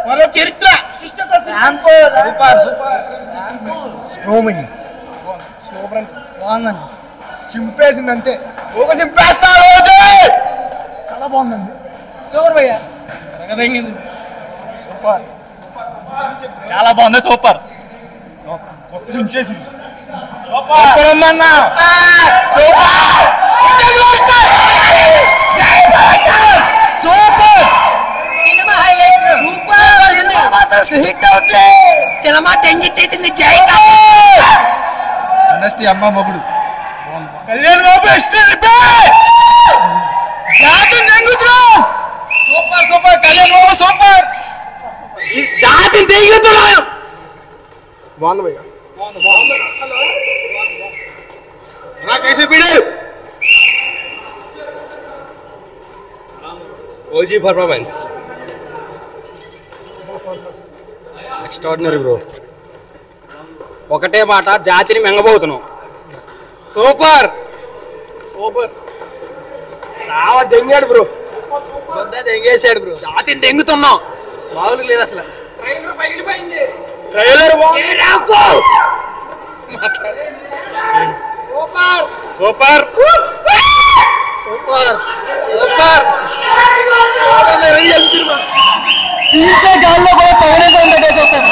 మరో చరిత్ర సూపర్ బాగుందండి. చింపేసింది అంతే. చింపేస్తా చాలా బాగుందండి. సూపర్ భయ్యా. సూపర్ చాలా బాగుంది. సూపర్ కొత్త చించేసింది. సూపర్ ఉందన్న. Super cinema highlight. Super hit అవుతుంది. సినిమా తెంగిచ్చేసింది. జై ఇండస్ట్రీ అమ్మ మొగుడు Kalyan Babu. Super super Kalyan Babu super. జాతి తెంగుతున్నాం. బాగుంది భయ్యా. OG performance extraordinary bro. ఒకటే మాట, జాతిని మెంగబోతున్నాం. Super super. చాలా దెంగాడు బ్రో. దెంగేసాడు బ్రో. జాతిని దెంగుతున్నాం. మామూలు లేదు అసలు. Trailer super super super super. పీల్చే గాల్లో కూడా పవనేసం పెట్టేసి వస్తాను.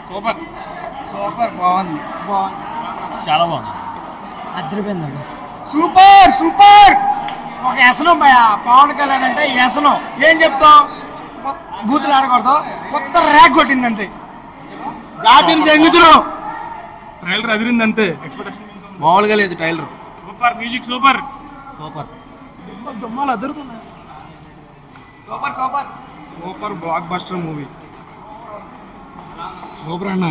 సూపర్ సూపర్ బాగుంది. చాలా బాగుంది. అదిరిపోయిందండి. Super super. ఒక వ్యసనం భయ పవన్ కళ్యాణ్ అంటే వ్యసనం. ఏం చెప్తాం, బూతులు ఆడకూడదు. కొత్త ర్యాక్ కొట్టింది అంతే. జాతిని తెంగుతున్నాం. ట్రైలర్ అదిరింది అంతే. మామూలుగా లేదు trailer. Super music super super. దుమ్మాలు అదురుతున్నాయి. Super super super blockbuster movie. Super అన్న.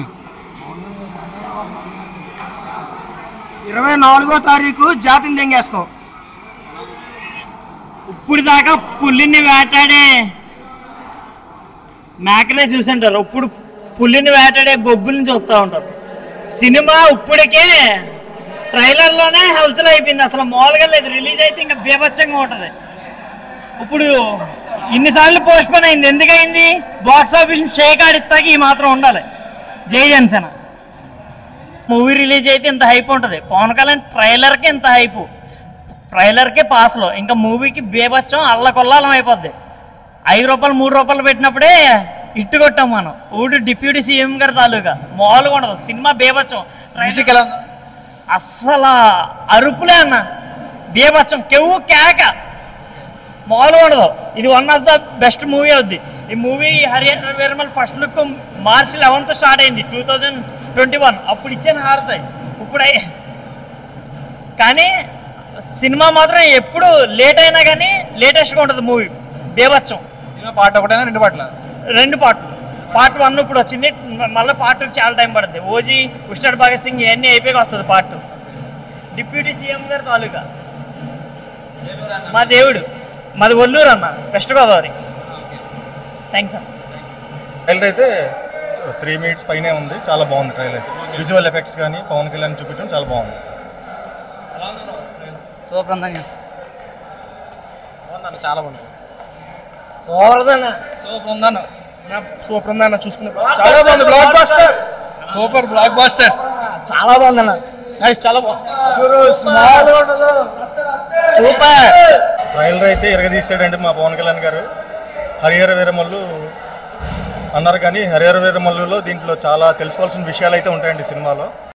24వ తారీఖు జాతిని తెంగేస్తాం. ఇప్పుడు దాకా పుల్లిని వేటాడే మేకనే చూసింటారు. ఇప్పుడు పుల్లిని వేటాడే బొబ్బుల్ని చూస్తూ ఉంటారు. సినిమా ఇప్పటికే ట్రైలర్లోనే హల్చల్ అయిపోయింది. అసలు మామూలుగా లేదు. రిలీజ్ అయితే ఇంకా బీభత్సంగా ఉంటుంది. ఇప్పుడు ఇన్నిసార్లు పోస్ట్ పోన్ అయింది. ఎందుకయింది? బాక్స్ ఆఫీస్ షేక్ ఆడిస్తాకి ఈ మాత్రం ఉండాలి. జై జనసేన. మూవీ రిలీజ్ అయితే ఇంత హైప్ ఉంటుంది. పవన్ కళ్యాణ్ ట్రైలర్కి ఇంత హైపు. ట్రైలర్కే పాస్లో, ఇంకా మూవీకి బేబచ్చం అల్లకొల్లాలం అయిపోద్ది. 5 రూపాయలు 3 రూపాయలు పెట్టినప్పుడే ఇట్టు కొట్టాం మనం. ఊటి డిప్యూటీ సీఎం గారి తాలూకా మామూలుగా ఉండదు. సినిమా బేబచ్చం. మ్యూజిక్ ఎలా ఉంది? అస్సలు అరుపులే అన్న. బేబచ్చం కెవ్వు కేక మామూలుగా ఉండదు. ఇది one of the best movie అవుద్ది. ఈ movie Harihara Veeramal first look March 11th start అయింది 2021. అప్పుడు ఇచ్చాను హారతాయి. ఇప్పుడే కానీ సినిమా మాత్రం ఎప్పుడు లేట్ అయినా కానీ లేటెస్ట్గా ఉంటుంది మూవీ. బేబచ్చం. సినిమా పార్ట్ ఒకటైనా 2 పార్ట్ల? 2 పార్ట్లు. పార్ట్ 1 ఇప్పుడు వచ్చింది. మళ్ళీ పార్ట్ 2 చాలా టైం పడుతుంది. ఓజీ, ఉస్టాడ్ భగత్ సింగ్ ఇవన్నీ అయిపోయి వస్తుంది పార్ట్ 2. డిప్యూటీ సీఎం గారి తాలూకా. మా దేవుడు. మాది ఒల్లూరు అన్న, వెస్ట్ గోదావరి. థ్యాంక్స్ అన్న. ట్రైలర్ అయితే 3 minutes పైనే ఉంది. చాలా బాగుంది ట్రైలర్ అయితే. విజువల్ ఎఫెక్ట్స్ కానీ పవన్ కళ్యాణ్ చూపించడం చాలా బాగుంది. సూపర్ ఉందన్న. చాలా బాగుంది. సూపర్ ఉందన్న. సూపర్ ఉందన్న. సూపర్ ఉందన్న. చూసుకునే చాలా బాగుంది. Blockbuster. Super blockbuster. చాలా బాగుందన్న. నైస్. చాలా బాగుంది. సూపర్. ట్రైలర్ అయితే ఇరగదీశాడండి మా పవన్ కళ్యాణ్ గారు. హరిహర వీరమల్లు అన్నారు కానీ హరిహర వీరమల్లులో దీంట్లో చాలా తెలుసుకోవాల్సిన విషయాలు అయితే ఉంటాయండి సినిమాలో.